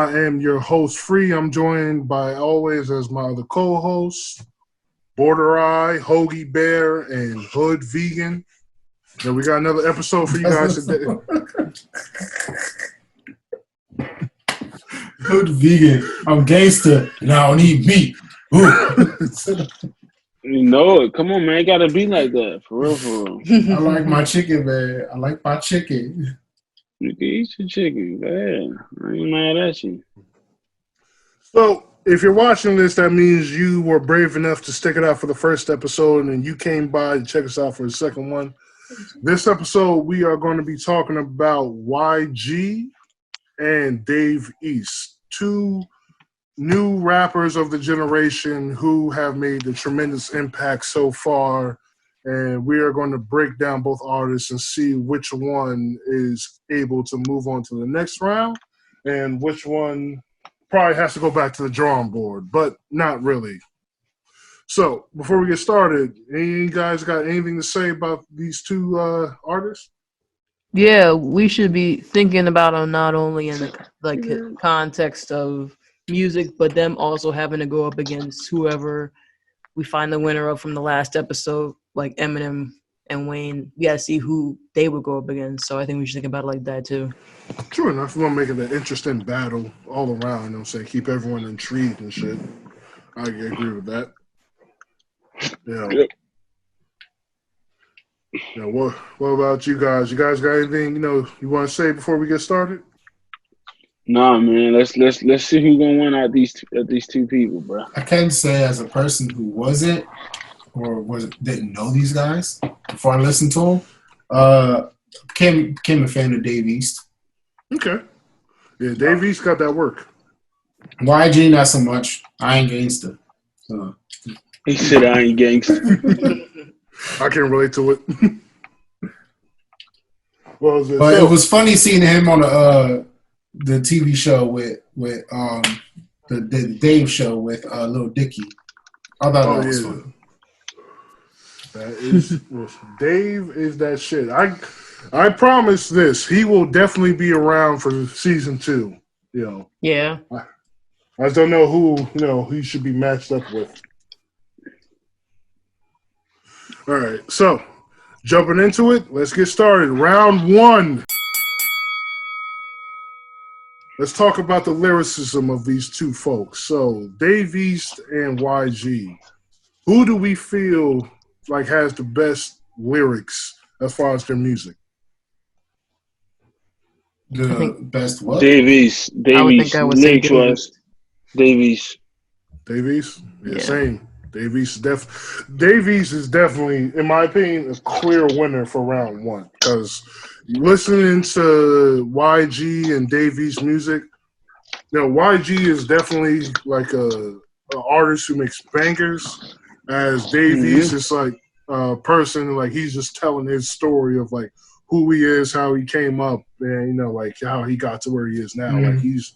I am your host, Free. I'm joined by always as my other co-hosts, Border Eye, Hoagie Bear, and Hood Vegan. And we got another episode for you guys today. Hood Vegan. I'm gangster and I don't eat meat. You know it. Come on, man. It gotta be like that. For real, for real. I like my chicken, man. I like my chicken. You can eat your chicken. Go ahead. I ain't mad at you. So, if you're watching this, that means you were brave enough to stick it out for the first episode and you came by to check us out for the second one. This episode, we are going to be talking about YG and Dave East, two new rappers of the generation who have made a tremendous impact so far. And we are going to break down both artists and see which one is able to move on to the next round and which one probably has to go back to the drawing board, but not really. So, before we get started, any of you guys got anything to say about these two artists? Yeah, we should be thinking about them not only in the context of music, but them also having to go up against whoever we find the winner of from the last episode, like Eminem and Wayne. We gotta see who they would go up against. So I think we should think about it like that too. True enough. We want to make it an interesting battle all around. You know what I'm saying? Keep everyone intrigued and shit. I agree with that. Yeah. Yep. Yeah. What about you guys? You guys got anything you want to say before we get started? Nah, man. Let's see who's gonna win out these two people, bro. I can say as a person who wasn't or didn't know these guys before I listened to them, became a fan of Dave East. Okay. Yeah, Dave East got that work. YG, not so much. I ain't gangster. So. He said I ain't gangster. I can relate to it. What was it? But it was funny seeing him on the TV show with the Dave show with Lil Dicky. I thought that was fun. That is Dave is that shit. I promise this. He will definitely be around for season 2. Yeah. I just don't know who he should be matched up with. All right, so jumping into it, let's get started. Round 1. Let's talk about the lyricism of these two folks. So, Dave East and YG. Who do we feel like has the best lyrics as far as their music? The best what? Davies. Lyrics was Davies. Davies? Yeah, same. Davies is definitely, in my opinion, a clear winner for round 1. Because listening to YG and Davies' music, YG is definitely like a artist who makes bangers. As Davies is like a person, like he's just telling his story of like who he is, how he came up, and like how he got to where he is now. Like he's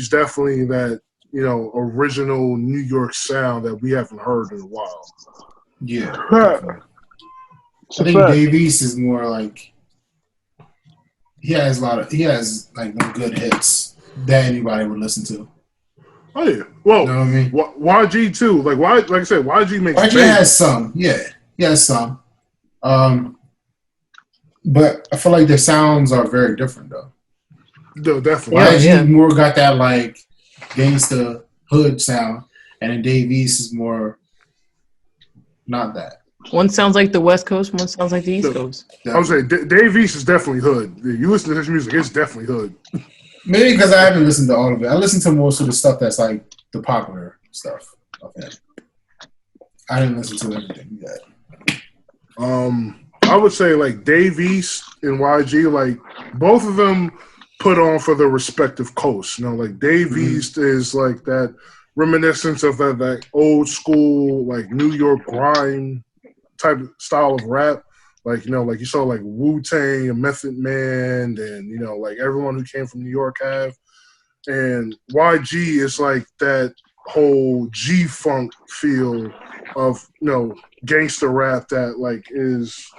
definitely that original New York sound that we haven't heard in a while. Yeah. I think Dave East is more like he has like no good hits that anybody would listen to. Oh yeah. Well, you know what I mean? YG too. Like I said, YG makes YG has some. Yeah. He has some. But I feel like their sounds are very different though. No, definitely. YG more got that like gangsta hood sound, and then Dave East is more not that. One sounds like the West Coast, one sounds like the East Coast. I would say Dave East is definitely hood. You listen to his music, it's definitely hood. Maybe because I haven't listened to all of it. I listen to most of the stuff that's like the popular stuff of him. I didn't listen to everything yet. I would say like Dave East and YG, like both of them put on for their respective coasts. Like Dave East is like that reminiscence of that old school like New York grime type of style of rap. Like, like you saw like Wu-Tang and Method Man and, like everyone who came from New York have. And YG is like that whole G-Funk feel of, gangster rap that like is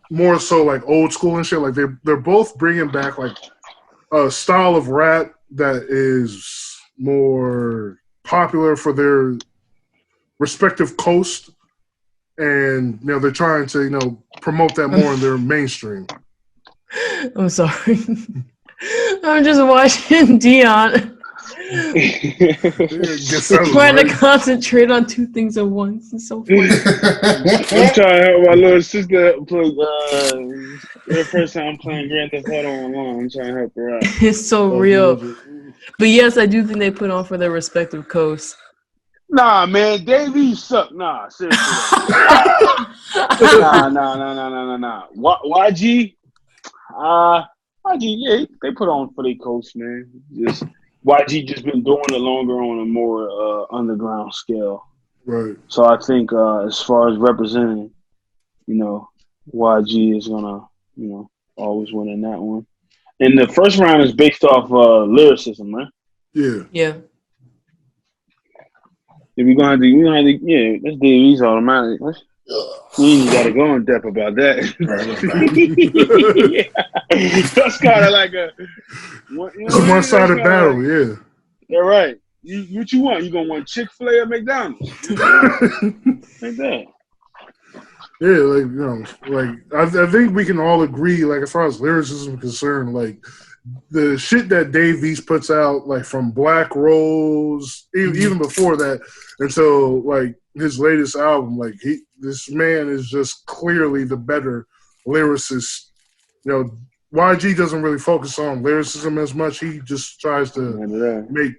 more so like old school and shit. Like they're both bringing back like a style of rap that is more popular for their respective coast, and they're trying to promote that more in their mainstream. I'm sorry. I'm just watching Dion trying to concentrate on two things at once. It's so funny. I'm trying to help my little sister play. The first time playing Grand Theft Auto online, I'm trying to help her out. It's so real. But yes, I do think they put on for their respective coasts. Nah, man, Dave East suck. Nah, seriously. Nah. YG, yeah, they put on for their coast, man. Just YG just been doing it longer on a more underground scale. Right. So I think as far as representing, YG is gonna, always win in that one. And the first round is based off lyricism, right? Yeah. Yeah. If we're gonna have to, yeah, that's Dave East automatic. We ain't gotta go in depth about that. Yeah. That's kind of like it's a one-sided battle, yeah. Yeah, right. What you want? You gonna want Chick-fil-A or McDonald's? Like that. Yeah, I think we can all agree, as far as lyricism is concerned, the shit that Dave East puts out, from Black Rose, even before that, until his latest album, this man is just clearly the better lyricist. YG doesn't really focus on lyricism as much. He just tries to make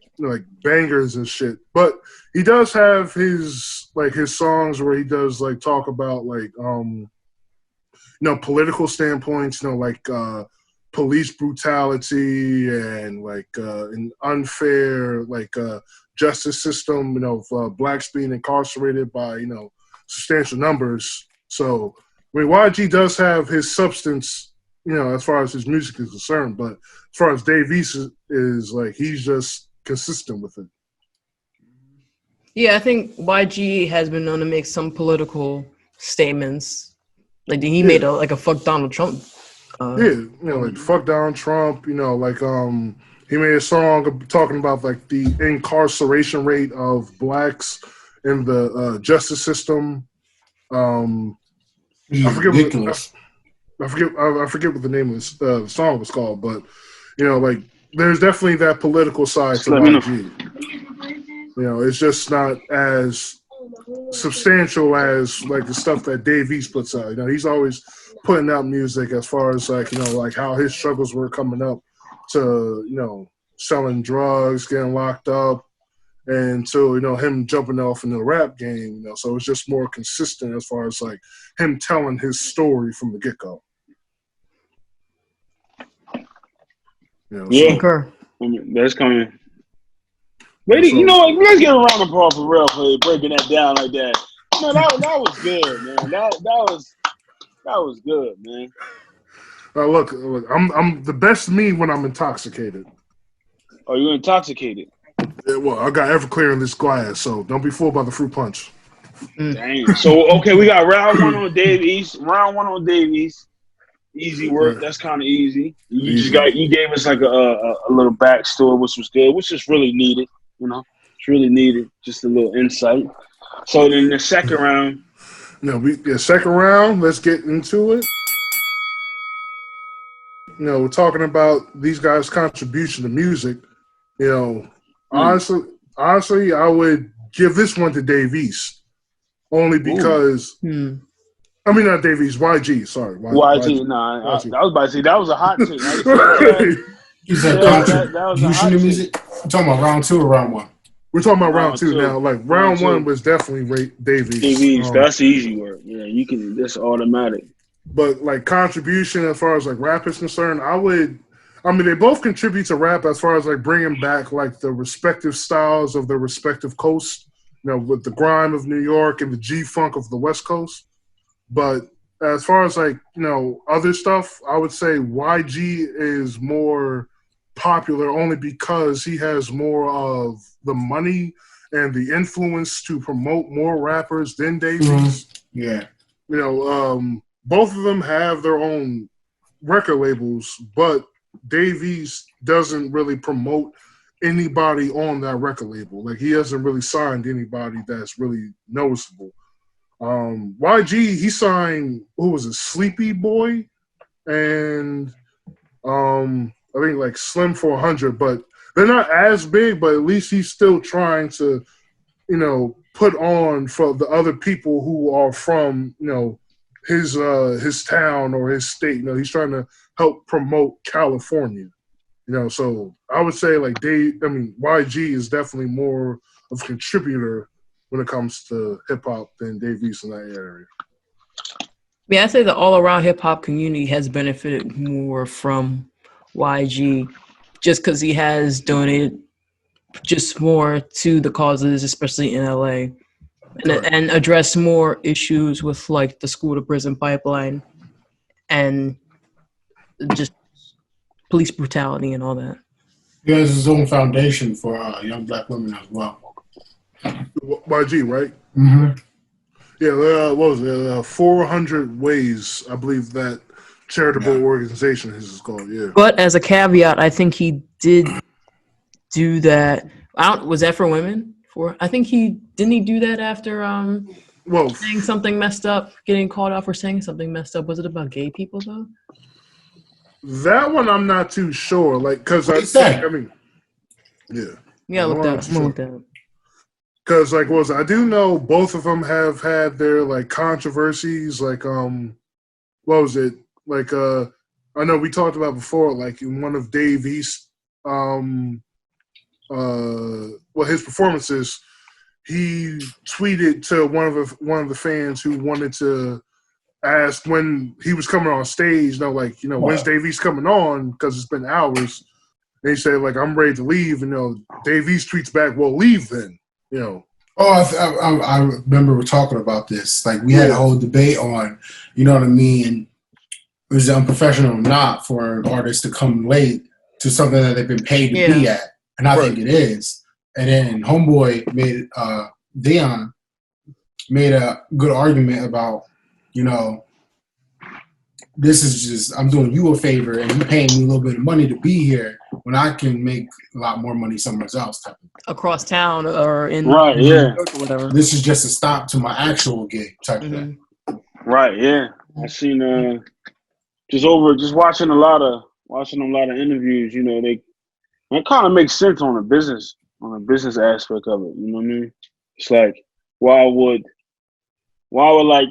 bangers and shit. But he does have his songs where he does talk about political standpoints, police brutality and an unfair justice system, of blacks being incarcerated by substantial numbers. So YG does have his substance, as far as his music is concerned, but as far as Dave East is he's just consistent with it. Yeah, I think YG has been known to make some political statements. He made a fuck Donald Trump. Fuck Donald Trump. He made a song talking about the incarceration rate of blacks in the justice system. Ridiculous. I forget what the name of the song was called, but there's definitely that political side to YG. It's just not as substantial as the stuff that Dave East puts out. He's always putting out music as far as how his struggles were coming up to selling drugs, getting locked up, and to him jumping off into the rap game. So it's just more consistent as far as him telling his story from the get-go. Yeah, that's coming. Lady, let's get a round of applause for real for breaking that down like that. That was good, man. That was good, man. Look, I'm the best me when I'm intoxicated. Oh, you're intoxicated? Yeah, well, I got Everclear in this glass, so don't be fooled by the fruit punch. Dang. So, okay, we got round one on Dave East. Round one on Dave East. Easy work. That's kind of easy. You gave us a little backstory, which was good, which is really needed. It's really needed. Just a little insight. So then the second round. Second round. Let's get into it. We're talking about these guys' contribution to music. Honestly, I would give this one to Dave East, only because. I mean, not Dave East, YG. Sorry, YG. Nah, YG. I was about to say that was a hot take. You said contribution to music. You're talking about round two or round one? We're talking about round two now. Round one was definitely Dave East. Dave East, that's easy work. Yeah, you can. That's automatic. But contribution as far as rap is concerned, they both contribute to rap as far as bringing back the respective styles of the respective coasts. With the grime of New York and the G-funk of the West Coast. But as far as other stuff, I would say YG is more popular only because he has more of the money and the influence to promote more rappers than Dave East. Yeah. Both of them have their own record labels, but Dave East doesn't really promote anybody on that record label. Like, he hasn't really signed anybody that's really noticeable. YG, he signed, who was it, Sleepy Boy, and I think like Slim 400, but they're not as big, but at least he's still trying to, put on for the other people who are from, his town or his state. He's trying to help promote California. So I would say like YG is definitely more of a contributor when it comes to hip hop than Dave East in that area. Yeah, I'd say the all-around hip-hop community has benefited more from YG just because he has donated just more to the causes, especially in LA, and addressed more issues with like the school-to-prison pipeline and just police brutality and all that. He has his own foundation for young black women as well. YG, right? Mm-hmm. Yeah, what was it? 400 Ways, I believe that charitable organization is called, yeah. But as a caveat, I think he did do that. Was that for women? I think didn't he do that after saying something messed up, getting called out for saying something messed up? Was it about gay people though? That one I'm not too sure. Like, because yeah. Yeah, look that up. Because I do know both of them have had their like controversies. Like, what was it? Like, I know we talked about before. Like in one of Dave East's, his performances, he tweeted to one of the fans who wanted to ask when he was coming on stage. When's Dave East coming on? Because it's been hours. And he said like, I'm ready to leave. And Dave East tweets back, well, leave then. Oh, I remember we're talking about this. Like, we had a whole debate on, you know what I mean? Is it unprofessional or not for artists to come late to something that they've been paid to be at? And I think it is. And then Homeboy Dion made a good argument about, this is just, I'm doing you a favor and you paying me a little bit of money to be here when I can make a lot more money somewhere else type of thing. Across town or in Right, yeah. or whatever. This is just a stop to my actual gig type of thing. Right, yeah. I seen just watching a lot of interviews, it kind of makes sense on a business aspect of it, you know what I mean? It's like, why would like,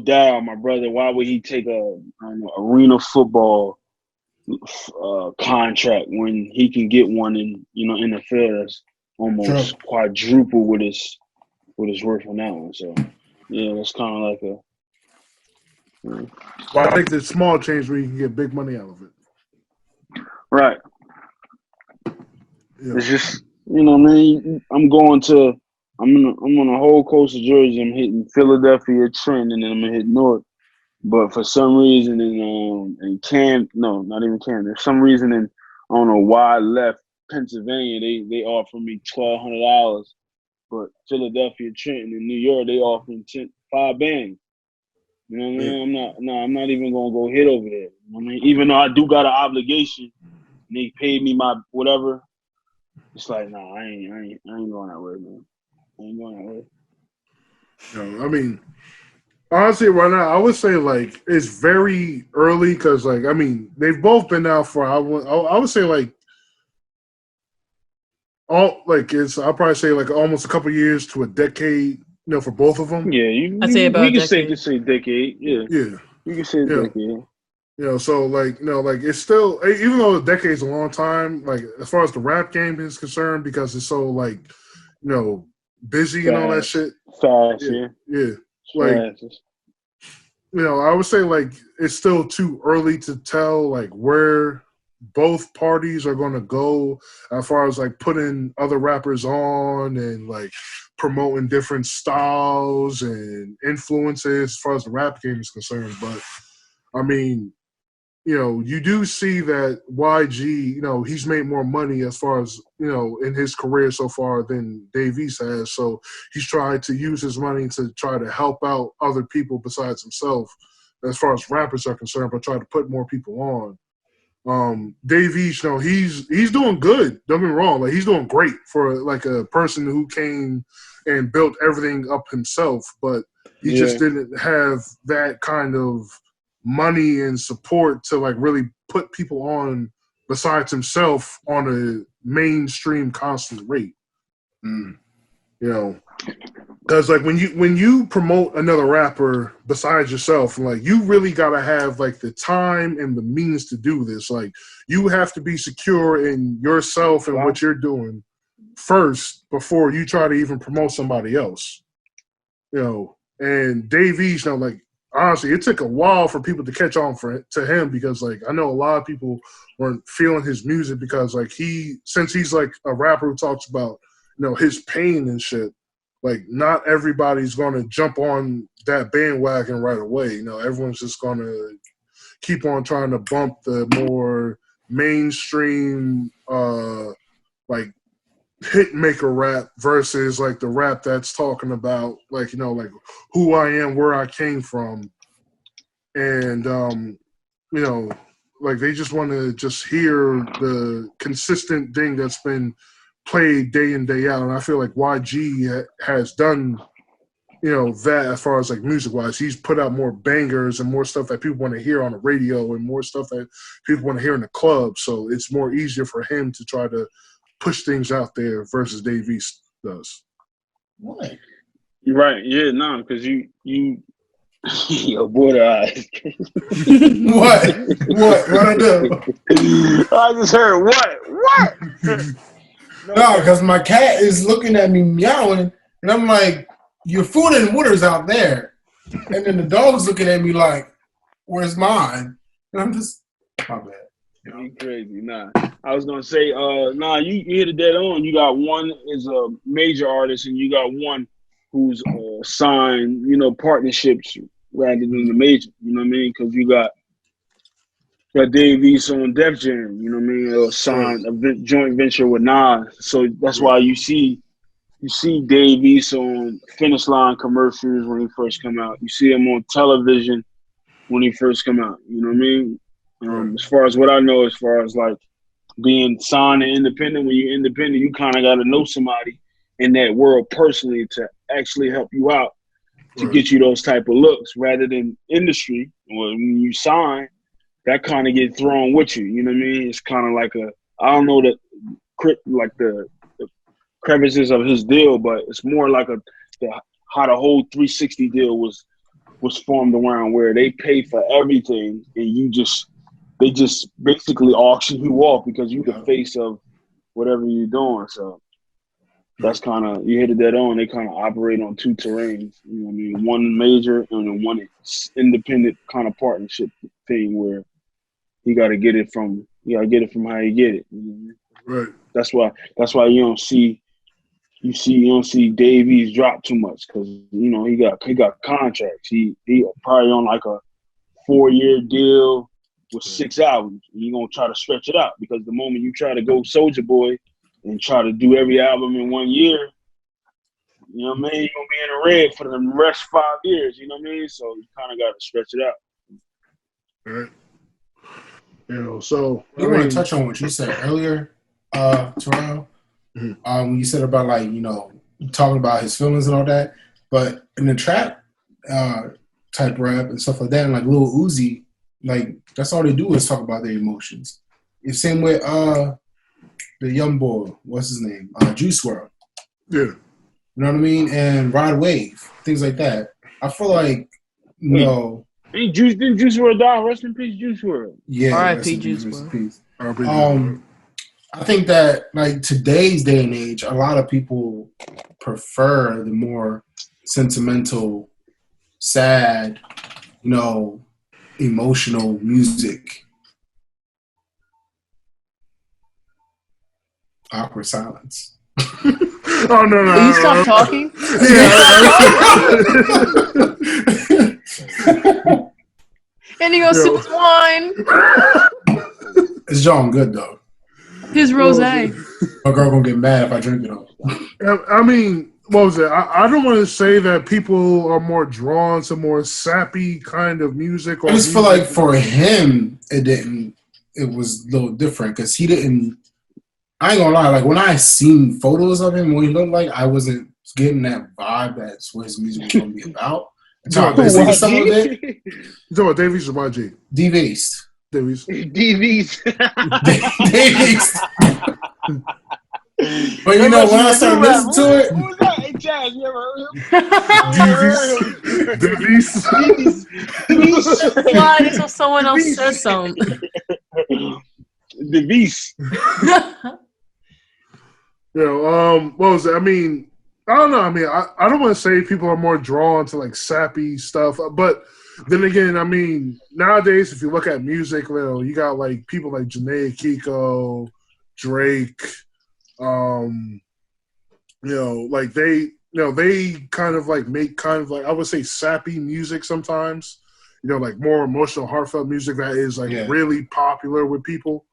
Dal, my brother, why would he take a arena football contract when he can get one in NFL that's almost quadruple what it's worth on that one? So yeah, that's kind of like Well, I think there's small change where you can get big money out of it. Right. Yeah. It's just I'm on the whole coast of Jersey. I'm hitting Philadelphia, Trenton, and then I'm gonna hit North. But for some reason in not even Camden. There's some reason I don't know why I left Pennsylvania. They offered me $1,200, but Philadelphia, Trenton, and New York they offering $5 bands. You know what I mean? I'm not even gonna go hit over there. You know what I mean? Even though I do got an obligation, and they paid me my whatever. It's like, I ain't going that way, man. I ain't going that way. I mean, honestly, right now, I would say like it's very early because they've both been out for I would say like I'll probably say like almost a couple years to a decade, for both of them. Yeah, I'd say about we can say decade. Yeah, you can say decade. So it's still, even though a decade's a long time, like as far as the rap game is concerned, because it's so like, busy Fast. And all that shit. Fast, yeah. Like, I would say like it's still too early to tell like where both parties are going to go as far as like putting other rappers on and like promoting different styles and influences as far as the rap game is concerned. But I mean, you do see that YG, he's made more money as far as, in his career so far than Dave East has. So he's tried to use his money to try to help out other people besides himself as far as rappers are concerned, but try to put more people on. Dave East, he's doing good. Don't get me wrong, like he's doing great for like a person who came and built everything up himself, but he just didn't have that kind of money and support to like really put people on besides himself on a mainstream constant rate. Because like when you promote another rapper besides yourself, like you really gotta have like the time and the means to do this. Like you have to be secure in yourself and what you're doing first before you try to even promote somebody else. And Dave East, like honestly, it took a while for people to catch on to him because like I know a lot of people weren't feeling his music because like since he's like a rapper who talks about his pain and shit. Like, not everybody's going to jump on that bandwagon right away. Everyone's just going to keep on trying to bump the more mainstream, like, hit maker rap versus, like, the rap that's talking about, like, like, who I am, where I came from. And, like, they just want to just hear the consistent thing that's been played day in, day out. And I feel like YG has done, that as far as like music wise. He's put out more bangers and more stuff that people want to hear on the radio and more stuff that people want to hear in the club. So it's more easier for him to try to push things out there versus Dave East does. What? You're right. Yeah, no, because you your border eyes. What? What I do? I just heard what? No, because my cat is looking at me meowing, and I'm like, your food and water's out there. And then the dog's looking at me like, where's mine? And I'm just, my bad. You crazy. Nah. I was going to say, you hit it dead on. You got one is a major artist, and you got one who's signed, partnerships rather than the major. You know what I mean? Because you got Dave East on Def Jam, or signed a joint venture with Nas. So that's why you see Dave East on Finish Line commercials when he first come out. You see him on television when he first come out. You know what I mean? As far as what I know, as far as like being signed and independent, when you're independent, you kind of got to know somebody in that world personally to actually help you out to get you those type of looks rather than industry. Or when you sign, that kind of get thrown with you. You know what I mean? It's kind of like I don't know the crevices of his deal, but it's more like how the whole 360 deal was formed around, where they pay for everything and they just basically auction you off because you're the face of whatever you're doing. So that's kind of, you hit it dead on. They kind of operate on two terrains. You know what I mean? One major and then one independent kind of partnership thing where you got to get it from how you get it. You know what I mean? Right. That's why you don't see Dave East drop too much because he got contracts. He probably on like a 4-year deal with 6 albums. You're gonna try to stretch it out because the moment you try to go Soulja Boy and try to do every album in 1 year, you know what I mean? You're gonna be in the red for the rest 5 years. You know what I mean? So you kind of got to stretch it out. Right. So I want to touch on what you said earlier, Terrell. When you said about like talking about his feelings and all that, but in the trap type rap and stuff like that, and like Lil Uzi, like that's all they do is talk about their emotions. The same way the young boy, what's his name, Juice WRLD. Yeah, you know what I mean, and Rod Wave, things like that. I feel like Didn't Juice WRLD die? Rest in peace, Juice WRLD. Yeah, R.I.P. Juice WRLD. I think that like today's day and age, a lot of people prefer the more sentimental, sad, emotional music. Awkward silence. Oh no! Will you stop talking? And he goes sip his wine. It's John good though. His rosé. My girl gonna get mad if I drink it all. I mean, what was it? I don't want to say that people are more drawn to more sappy kind of music. I just feel like for him, it didn't it was a little different because he didn't. I ain't gonna lie. Like when I seen photos of him, what he looked like, I wasn't getting that vibe. That's what his music was gonna be about. Until I listened to some of it. You talking about Davies or YG? D-Based. Davies. DVs. Davies. But you know, when I started listening to it, Who was that? Hey, Chaz, you ever heard him? Davies. DVs. Why until someone else says something? DVs. What was it? I mean, I don't know. I mean, I don't want to say people are more drawn to like sappy stuff, but then again, I mean, nowadays if you look at music, you got like people like Janae Kiko, Drake, like they kind of like make kind of like I would say sappy music sometimes. Like more emotional, heartfelt music that is like really popular with people.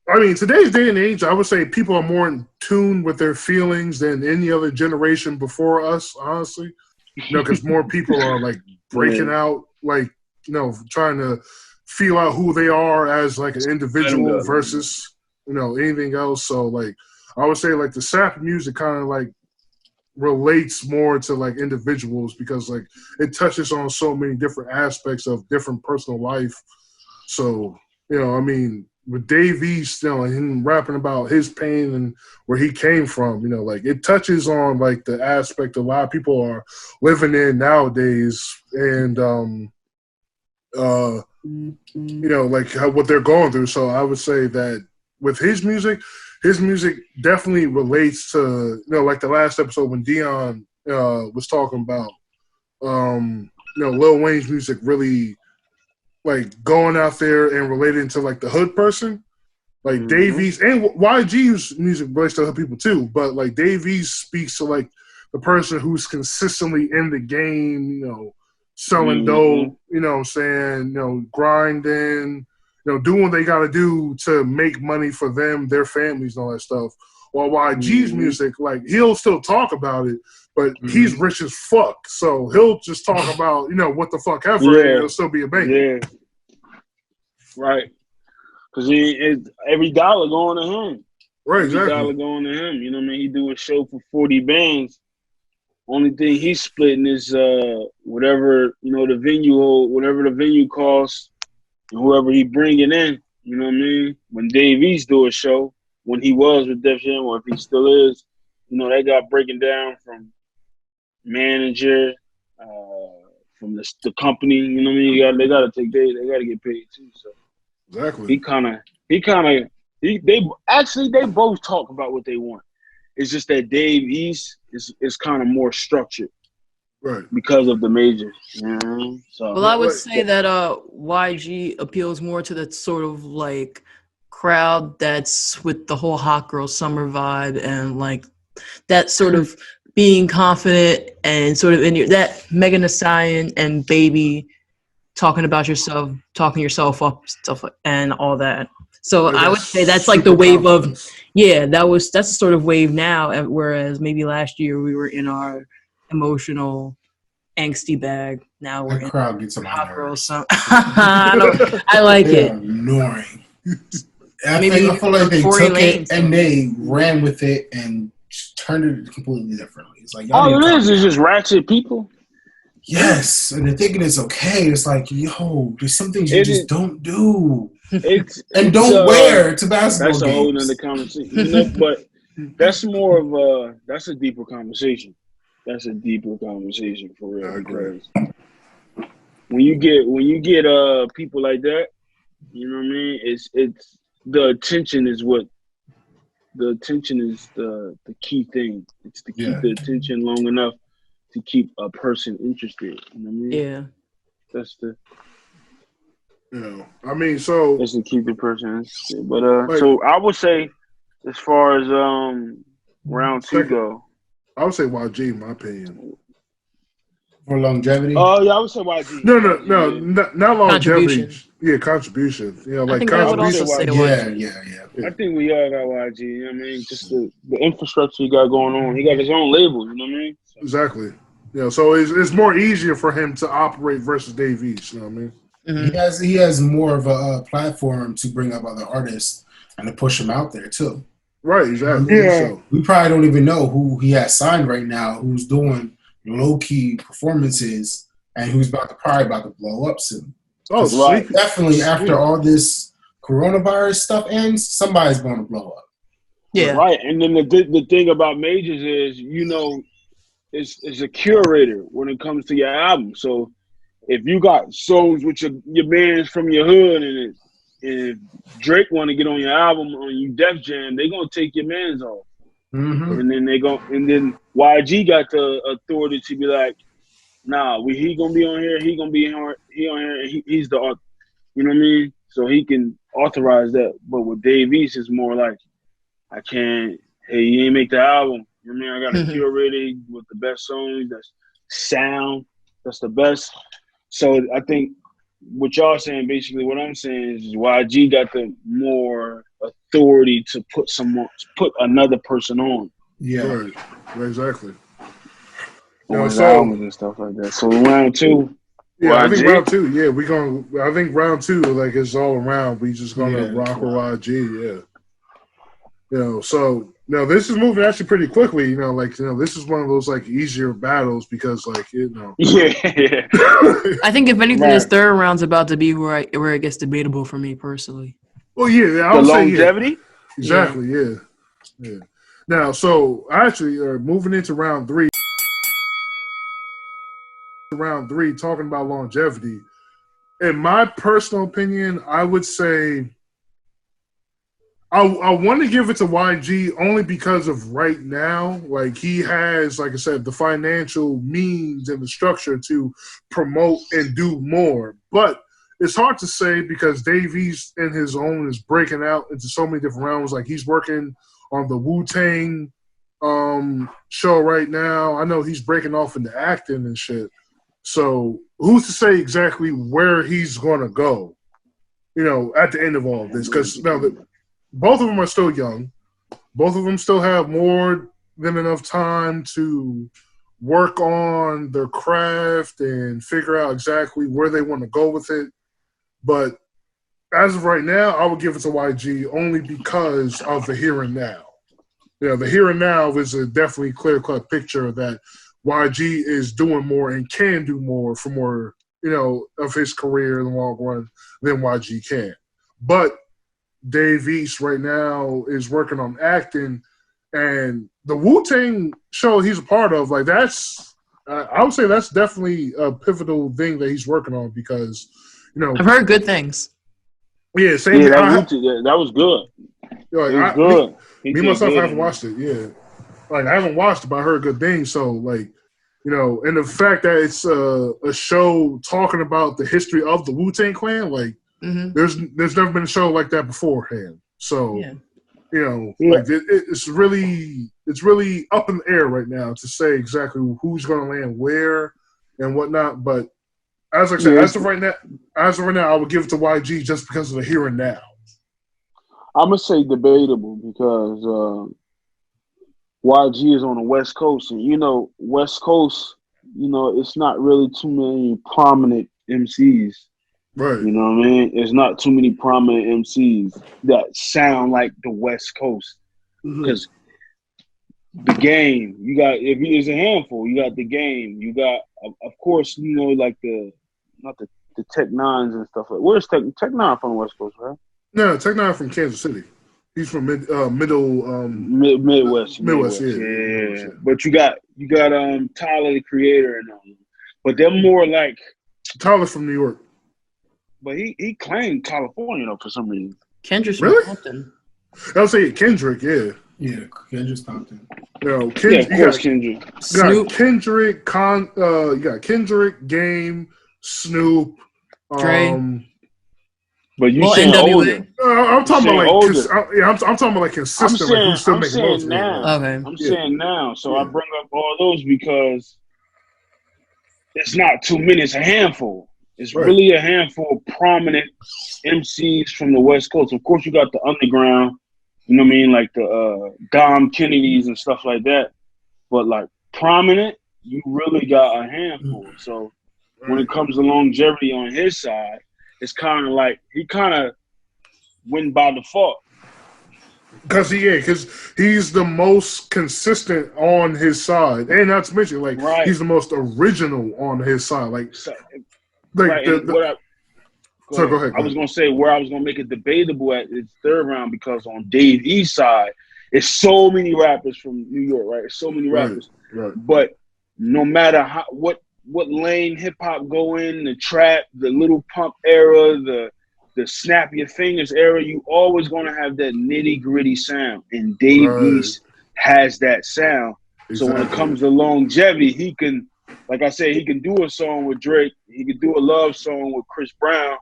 I mean, today's day and age, I would say people are more in tune with their feelings than any other generation before us, honestly. Because more people are like breaking out, like, trying to feel out who they are as like an individual versus, anything else. So like, I would say like the sap music kind of like relates more to like individuals because like it touches on so many different aspects of different personal life. So, I mean, with Dave East, and him rapping about his pain and where he came from, like it touches on like the aspect a lot of people are living in nowadays, and like what they're going through. So I would say that with his music definitely relates to like the last episode when Dion was talking about Lil Wayne's music really like going out there and relating to like the hood person, like Dave East and YG's music relates to hood people too. But like Dave East speaks to like the person who's consistently in the game, selling dope, grinding, doing what they got to do to make money for them, their families, and all that stuff. While YG's music, like he'll still talk about it, but he's rich as fuck, so he'll just talk about what the fuck ever, and it'll still be a banger. Yeah, right. Because every dollar going to him. Right, every exactly. dollar going to him. You know what I mean? He do a show for 40 bands. Only thing he's splitting is whatever the venue costs, and whoever he bringing in. You know what I mean? When Dave East do a show, when he was with Def Jam, or if he still is, they got breaking down from manager, from the company. You know what I mean? They got to get paid too. So exactly. They both talk about what they want. It's just that Dave East is kind of more structured, right? Because of the majors. So well, I would say that YG appeals more to that sort of like crowd that's with the whole hot girl summer vibe and like that sort of being confident and sort of that Megan Thee Stallion and Baby talking about yourself, talking yourself up, stuff like, and all that. So I would say that's like the wave of, that's the sort of wave now. Whereas maybe last year we were in our emotional, angsty bag. Now we're in crowd gets on my hot girl. nerves. I like it. Annoying. I feel like they took it and they ran with it and turned it completely differently. It's like all it is just ratchet people. Yes, and they're thinking it's okay. It's like, there's some things you just don't do. And don't wear to basketball games. That's a whole nother conversation. But that's more of that's a deeper conversation. That's a deeper conversation for real. I agree. When you get people like that, you know what I mean? It's the attention is the key thing. It's to keep the attention long enough to keep a person interested. You know what I mean? Yeah. That's the. I mean, so just to keep the person interested. But so I would say, as far as round two go, I would say YG in my opinion. For longevity? Oh yeah, I would say YG. No, not longevity. Yeah, contribution. Like contribution. I think we all got YG. You know what I mean? Just the infrastructure he got going on. He got his own label. You know what I mean? Exactly. So it's more easier for him to operate versus Dave East. You know what I mean? Mhm. He has more of a platform to bring up other artists and to push them out there too. Right, You know what I exactly. mean? Yeah. So We probably don't even know who he has signed right now, who's doing low key performances, and who's probably about to blow up soon. oh, Right. Definitely after all this coronavirus stuff ends, somebody's going to blow up. Yeah. Right. And then the thing about majors is, it's a curator when it comes to your album. So if you got songs with your bands from your hood and if Drake want to get on your album on you Def Jam, they gonna take your mans off. Mm-hmm. And then YG got the authority to be like, nah, he gonna be on here, he gonna be on here, and he's the author. You know what I mean? So he can authorize that. But with Dave East, it's more like, I can't. Hey, you ain't make the album. You know what I mean? I got a curated with the best songs. That's sound. That's the best. So I think what y'all saying, basically, what I'm saying is YG got the more authority to put another person on Yeah. right, exactly. his So albums and stuff like that. So round two, yeah, I think YG? round two. Yeah, I think round two, like, it's all around. We just gonna Yeah, rock with YG. Yeah. So this is moving actually pretty quickly. This is one of those like easier battles because Yeah. I think if anything, Right. this third round's about to be where it gets debatable for me personally. Well, yeah, I The would say longevity? exactly. Yeah. Now, so actually, moving into round three, talking about longevity. In my personal opinion, I would say I want to give it to YG only because of right now. Like, he has, like I said, the financial means and the structure to promote and do more. But it's hard to say because Dave East in his own is breaking out into so many different realms. Like, he's working on the Wu-Tang show right now. I know he's breaking off into acting and shit. So who's to say exactly where he's going to go, at the end of all of this? Because both of them are still young. Both of them still have more than enough time to work on their craft and figure out exactly where they want to go with it. But as of right now, I would give it to YG only because of the here and now. The here and now is a definitely clear-cut picture that YG is doing more and can do more for more, of his career in the long run than YG can. But Dave East right now is working on acting, and the Wu-Tang show he's a part of, like, that's I would say that's definitely a pivotal thing that he's working on because, I've heard good things. Yeah, same. Yeah, that was good. Like, it was good. Me myself, I haven't watched it. Yeah, like, I haven't watched it, but I heard good things. So, like, and the fact that it's a show talking about the history of the Wu-Tang Clan, like, there's never been a show like that beforehand. So, like, it's really up in the air right now to say exactly who's going to land where and whatnot. But as I said, as of right now, I would give it to YG just because of the here and now. I'm gonna say debatable because YG is on the West Coast, and West Coast, it's not really too many prominent MCs. Right. You know what I mean? There's not too many prominent MCs that sound like the West Coast. Because the Game, if there's a handful, you got the Game, you got, of course, like the Tech Nines and stuff like. Where's Tech Nine from the West Coast, right? No, Tech Nine from Kansas City. He's from Midwest. Yeah. But you got Tyler the Creator and but they're more like Tyler's from New York. But he claimed California for some reason. Kendrick's really? from Compton. I'll say Kendrick, yeah. Yeah, Kendrick's Compton. Kendrick. You got Kendrick, you got Kendrick, Game, Snoop, Dre. But you saying older? I'm talking about older. I'm talking about like consistent. Who's still making moves now. Okay. I'm saying now. So I bring up all those because it's not too many. It's a handful. It's really a handful of prominent MCs from the West Coast. Of course, you got the underground. You know what I mean, like the Dom Kennedys and stuff like that. But like prominent, you really got a handful. So when it comes to longevity on his side, it's kind of like he kind of went by default. Because he's the most consistent on his side, and not to mention, like, Right. he's the most original on his side. Like, So, like right, the, and what I, so go ahead. I was gonna say where I was gonna make it debatable at its third round because on Dave East side, it's so many rappers from New York, right? So many rappers, Right. but no matter what lane hip hop go in, the trap, the Little Pump era, the snap your fingers era, you always gonna have that nitty gritty sound, and Dave Right. East has that sound. So when it Exactly. comes to longevity, he can, like I said, he can do a song with Drake, he can do a love song with Chris Brown,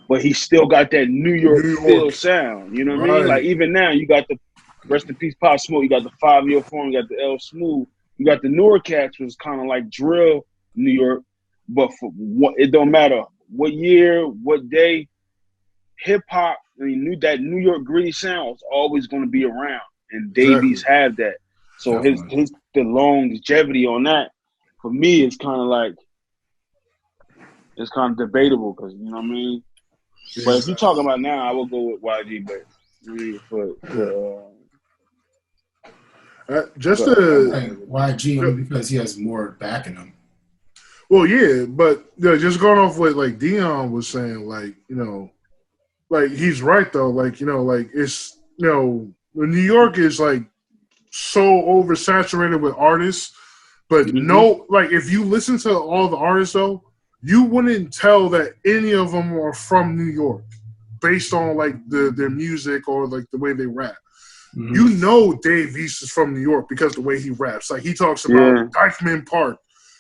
but he still got that New York feel sound. You know what I mean? Right. Like even now, you got the Rest in Peace Pop Smoke, you got the 5-Year Form, you got the L Smooth, you got the newer cats, was kind of like drill New York, but for what, it don't matter what year, what day, hip hop, I mean, that New York gritty sound is always going to be around, and Davies have that. So Definitely. the longevity on that, for me, it's kind of like, it's kind of debatable because, you know what I mean? But if you're talking about now, I will go with YG, but I mean, just but- to Like YG only because he has more backing him. well, yeah, but just going off what like Dion was saying, like, like he's right though, like, like it's, New York is like so oversaturated with artists, but no, like if you listen to all the artists though, you wouldn't tell that any of them are from New York based on like their music or like the way they rap. Mhm. You know Dave East is from New York because the way he raps. Like he talks about Dykeman Park,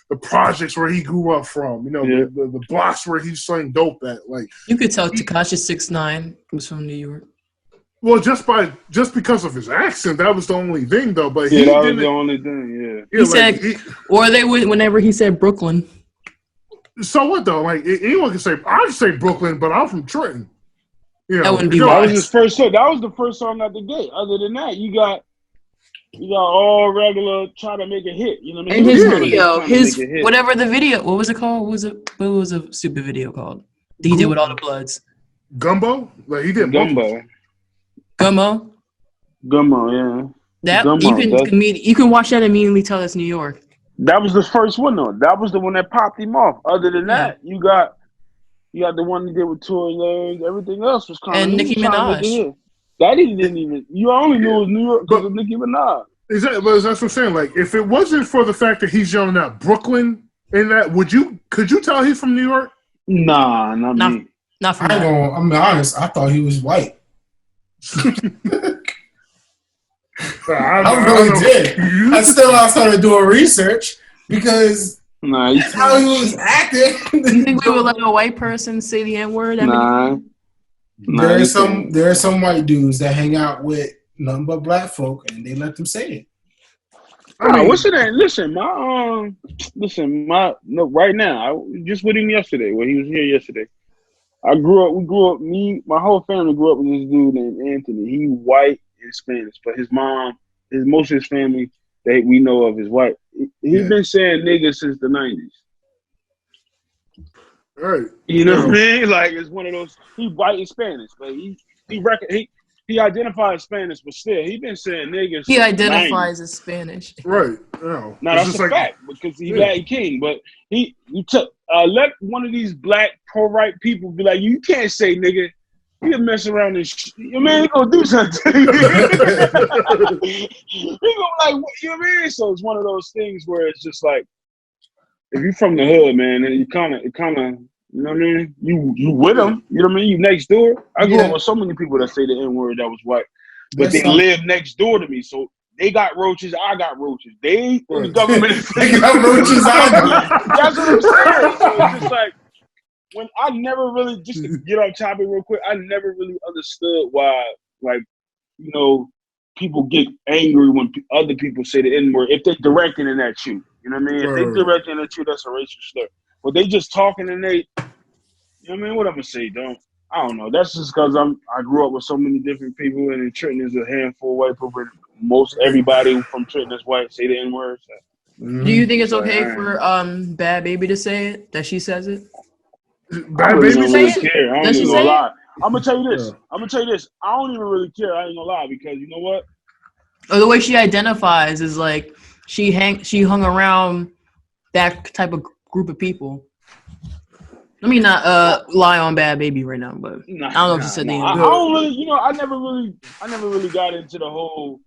the projects where he grew up from, the blocks where he's selling dope at. Like You could tell Tekashi 6ix9ine was from New York. well, just because of his accent, that was the only thing though. But Yeah, he that was didn't. the only thing. Yeah, He said, or they would whenever he said Brooklyn. so what though? Like anyone can say, I'd say Brooklyn, but I'm from Trenton. That wouldn't be That wise. was his first song. That was the first song out the gate. Other than that, you got all regular trying to make a hit. You know what I And mean? his Yeah. video, Trying to his make a hit. whatever the video, what was it called? What was a stupid video called? That he did with all the Bloods. Gumbo, like he did Gumbo, Gummo. yeah. That Gummo, you can watch that and immediately tell it's New York. that was the first one though. That was the one that popped him off. Other than that, you got the one he did with Tory Lanez. Everything else was kind of And Nicki Minaj. That he didn't even. You only knew it was New York because of Nicki Minaj. But that's what I'm saying. Like, if it wasn't for the fact that he's yelling out Brooklyn in that, could you tell he's from New York? Nah, not me. Not from I'm honest. I thought he was white. I really did. I still started doing research because Nah, that's how he was acting. You think we would let a white person say the N-word? There are some white dudes that hang out with nothing but black folk, and they let them say it. What's it name? Listen, right now, I was just with him yesterday when he was here yesterday. We grew up, my whole family grew up with this dude named Anthony. He white and Spanish, but his mom, most of his family that we know of is white. He's been saying nigga since the 90s. Right. You know what I mean? Like, it's one of those, he white and Spanish, but he identifies Spanish, but still, he been saying niggas. He identifies as Spanish. Right. No, that's a fact because he Latin King. But he took let one of these black pro-right people be like, you can't say nigga. You mess around and your man ain't gonna do something. He gonna like, you know what I mean? So it's one of those things where it's just like, if you're from the hood, man, and it kind of, you know what I mean? You with them, you know what I mean? You next door. I grew up with so many people that say the N-word that was white, but they live next door to me, so they got roaches. I got roaches. They the government. They got roaches. I got. That's what I'm saying. So it's just like when I never really, just to get on topic real quick, I never really understood why, like, you know, people get angry when other people say the N-word if they're directing it at you. You know what I mean? If they directing it at you, that's a racial slur. But they just talking and they, you know what I mean? What I'm gonna say, I don't know. That's just because I grew up with so many different people, and in Trenton is a handful of white people. But most everybody from Trenton that's white say the N-word. So. Do you think it's okay for Bad Baby to say it? That she says it? I Bad really Baby don't say really it? care. I ain't Does she even gonna say it? lie. I'm gonna tell you this. Yeah. I'm gonna tell you this. I don't even really care. I ain't gonna lie because you know what? Or the way she identifies is like she hung around that type of group of people. Let me not lie on Bad Baby right now, but Nah, I don't know if she said the I N-word. don't really. You know, I never really got into the whole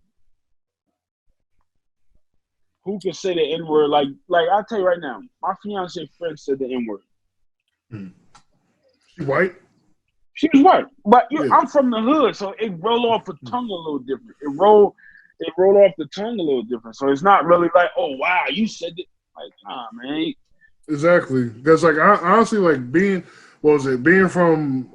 who can say the N word. Like I'll tell you right now, my fiance friend said the N word. She white? She was white, but Yeah. I'm from the hood, so it roll off the tongue a little different. It roll off the tongue a little different. So it's not really like, oh wow, you said it. Like, nah, man. Exactly. Because like I honestly like being from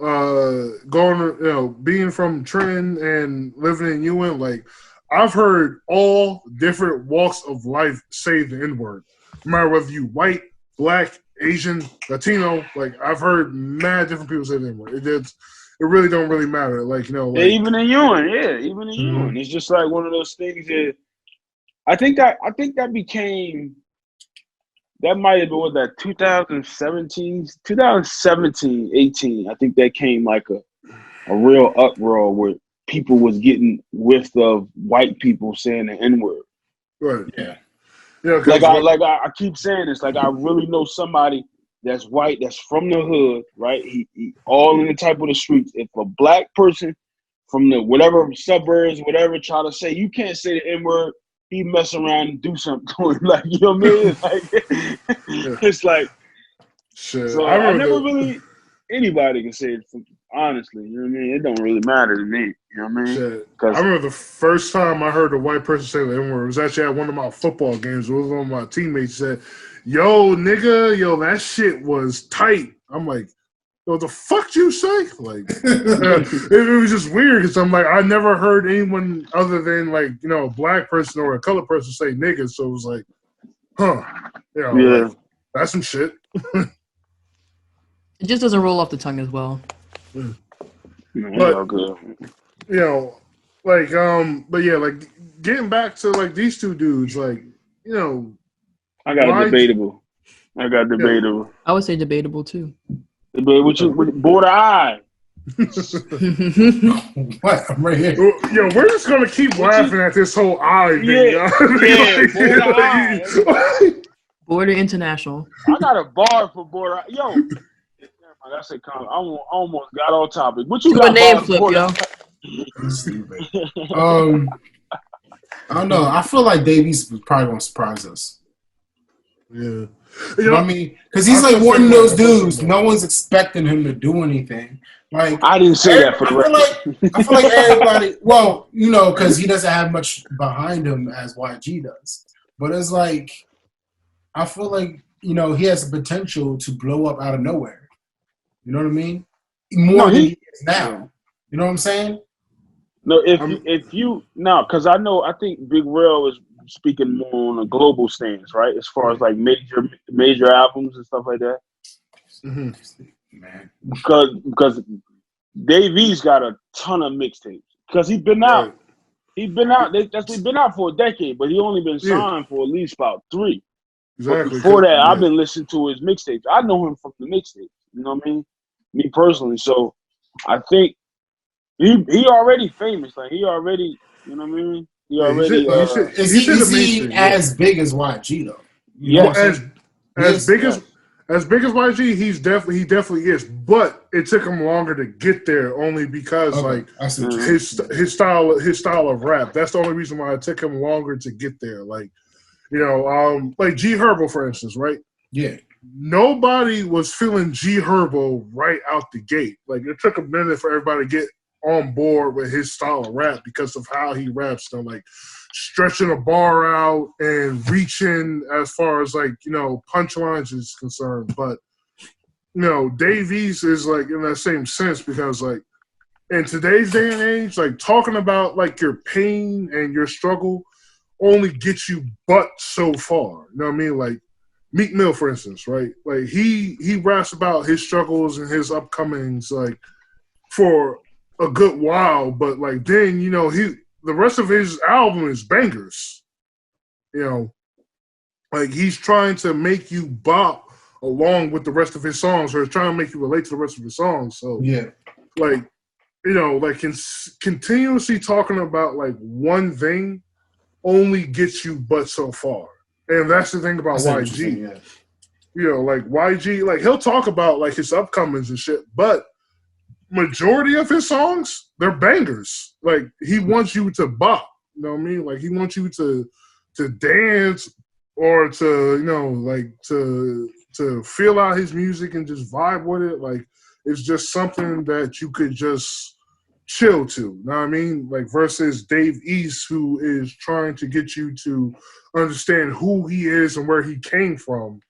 being from Trenton and living in Ewing, like I've heard all different walks of life say the N-word. No matter whether you white, black, Asian, Latino, like I've heard mad different people say the N-word. It really don't really matter. Like, Yeah, like even in Ewing, even in Ewing. It's just like one of those things that I think that became that might have been what that 2017, 18. I think that came like a real uproar where people was getting whiff of white people saying the N-word. right. Yeah. Yeah, Like I keep saying this, like I really know somebody that's white, that's from the hood, right? He all in the type of the streets. If a black person from the whatever suburbs, whatever, try to say you can't say the N-word, he mess around and do something to him. Like, you know what I mean? Like, it's like, shit. so I never really anybody can say it. Honestly, you know what I mean? It don't really matter to me. You know what I mean? Shit. I remember the first time I heard a white person say the N-word was actually at one of my football games. It was one of my teammates said, "Yo, nigga, that shit was tight." I'm like, "Yo, the fuck you say?" Like, it was just weird because I'm like, I never heard anyone other than like a black person or a colored person say nigga. So it was like, huh, Yeah. like, that's some shit. It just doesn't roll off the tongue as well. It's all good. But yeah, like getting back to like these two dudes, like I got debatable. I would say debatable too. With border eye. What? I'm right here. Yo, we're just gonna keep laughing at this whole eye thing. Border International. I got a bar for border. Yo, that's a comment. I almost got on topic. What you Do got? a name flip, yo. I don't know. I feel like Davies was probably gonna surprise us. Yeah. You know what I mean? Because he's like one of those dudes. No one's expecting him to do anything. Like I didn't say that for the record. I feel like everybody. Well, because he doesn't have much behind him as YG does. But it's like I feel like he has the potential to blow up out of nowhere. You know what I mean? More than he is now. You know what I'm saying? No, because I think Big Rail is speaking more on a global stance, right? As far as like major albums and stuff like that. Mm-hmm. Man, because Dave East got a ton of mixtapes because he's been out. Right. He's been out. He's been out for a decade, but he only been signed for at least about 3. Exactly. But before that, I've been listening to his mixtapes. I know him from the mixtapes. You know what I mean? Me personally, so I think he already famous. Like he already, you know what I mean? He already. Is he as big as YG though? As big as YG, he definitely is. But it took him longer to get there, only because his style of rap. That's the only reason why it took him longer to get there. Like like G Herbo, for instance, right? Yeah. Nobody was feeling G Herbo right out the gate. Like it took a minute for everybody to get on board with his style of rap because of how he raps, like stretching a bar out and reaching as far as like punchlines is concerned. But Dave East is like in that same sense because like in today's day and age, like talking about like your pain and your struggle only gets you but so far. You know what I mean? Like Meek Mill, for instance, right? Like he raps about his struggles and his upcomings like for a good while, but like then the rest of his album is bangers. Like he's trying to make you bop along with the rest of his songs, or is trying to make you relate to the rest of his songs. So Yeah. like, you know, like continuously talking about like one thing only gets you but so far. And that's the thing about I see what you're YG. saying, yeah. You know, like YG, like he'll talk about like his upcomings and shit, but majority of his songs, they're bangers. Like he wants you to bop. You know what I mean? Like he wants you to dance or to, you know, like to feel out his music and just vibe with it. Like it's just something that you could just chill to. You know what I mean? Like versus Dave East, who is trying to get you to understand who he is and where he came from,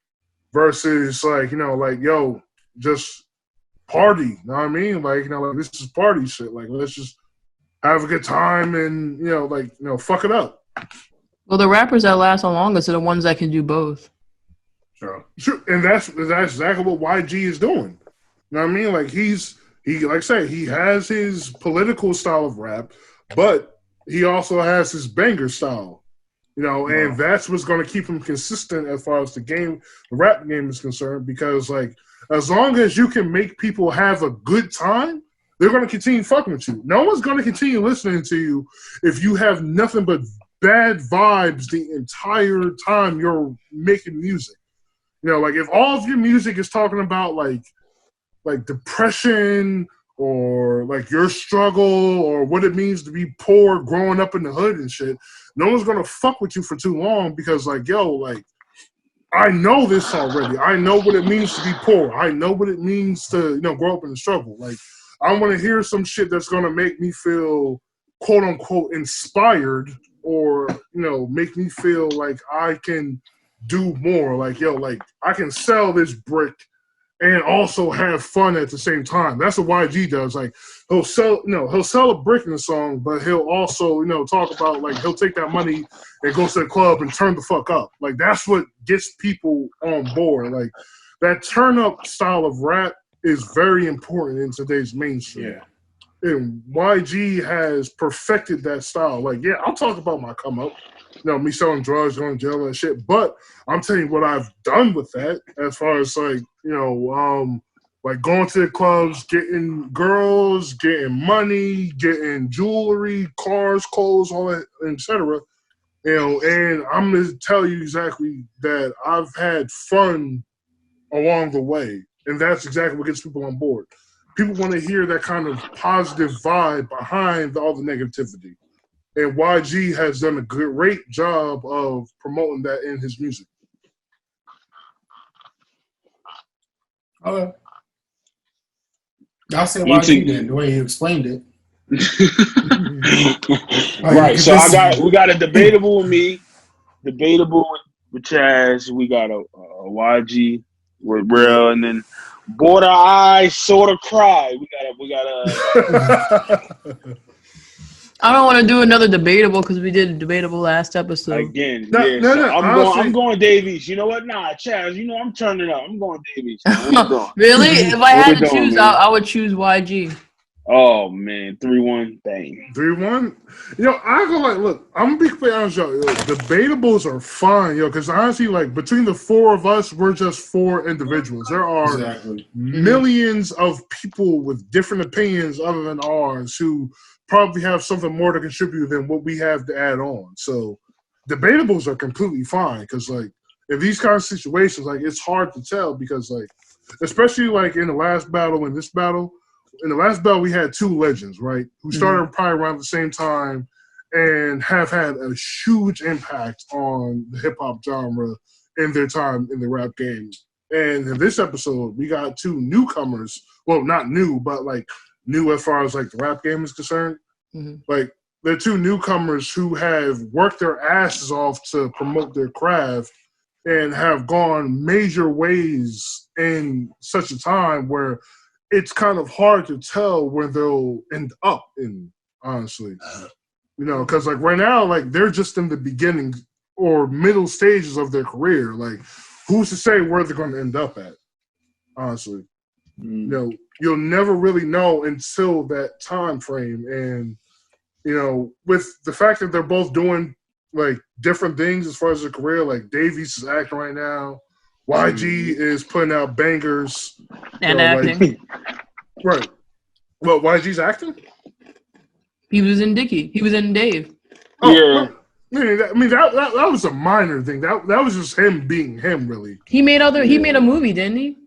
versus like, you know, like, yo, just party. You know what I mean? Like, you know, like this is party shit. Like let's just have a good time and, you know, like, you know, fuck it up. Well, the rappers that last the longest are the ones that can do both. Sure. And that's exactly what YG is doing. You know what I mean? Like he like I say, he has his political style of rap, but he also has his banger style. You know, and that's what's going to keep him consistent as far as the rap game is concerned, because like as long as you can make people have a good time, they're going to continue fucking with you. No one's going to continue listening to you if you have nothing but bad vibes the entire time you're making music. You know, like if all of your music is talking about like depression or like your struggle or what it means to be poor growing up in the hood and shit, no one's gonna fuck with you for too long, because like, yo, like I know this already. I know what it means to be poor. I know what it means to, you know, grow up in the struggle. Like I want to hear some shit that's gonna make me feel quote unquote inspired, or, you know, make me feel like I can do more. Like, yo, like I can sell this brick and also have fun at the same time. That's what YG does. Like he'll sell a brick in a song, but he'll also, you know, talk about like he'll take that money and go to the club and turn the fuck up. Like that's what gets people on board. Like that turn up style of rap is very important in today's mainstream. Yeah. And YG has perfected that style. Like, yeah, I'll talk about my come up, you know, me selling drugs, going to jail and shit. But I'm telling you what I've done with that, as far as like, you know, like going to the clubs, getting girls, getting money, getting jewelry, cars, clothes, all that, etc. You know, and I'm gonna tell you exactly that I've had fun along the way, and that's exactly what gets people on board. People want to hear that kind of positive vibe behind all the negativity. And YG has done a great job of promoting that in his music. Okay. I'll say YG then, the way you explained it. Right. So we got a debatable with me, debatable with Chaz. We got a YG with Real, and then Border Eyes Sort of Cry. We got a. I don't want to do another debatable because we did a debatable last episode. Again, No, yeah. no, So no, I'm going Davies. You know what? Nah, Chaz. You know I'm turning up. I'm going Davies. Really? If I had to choose, I would choose YG. Oh man, 3-1, bang. 3-1. You know, I go like, look, I'm gonna be completely honest, yo. Debatables are fun, yo, because honestly, like between the four of us, we're just four individuals. There are millions of people with different opinions other than ours who probably have something more to contribute than what we have to add on. So debatables are completely fine, because like in these kind of situations, like it's hard to tell, because like especially like in the last battle and this battle. In the last battle, we had two legends, right, who started probably around the same time and have had a huge impact on the hip-hop genre in their time in the rap game. And in this episode, we got two newcomers. Well, not new, but like new as far as like the rap game is concerned. Like they're two newcomers who have worked their asses off to promote their craft and have gone major ways in such a time where it's kind of hard to tell where they'll end up in, honestly. You know, because like right now, like they're just in the beginning or middle stages of their career. Like, who's to say where they're going to end up at, honestly? You know, you'll never really know until that time frame. And, you know, with the fact that they're both doing like different things as far as their career, like Davies is acting right now, YG is putting out bangers. And You know, like- acting. Right. Well, YG's acting? He was in Dickie. He was in Dave. Yeah. well, that was a minor thing. That was just him being him, really. He made a movie, didn't he?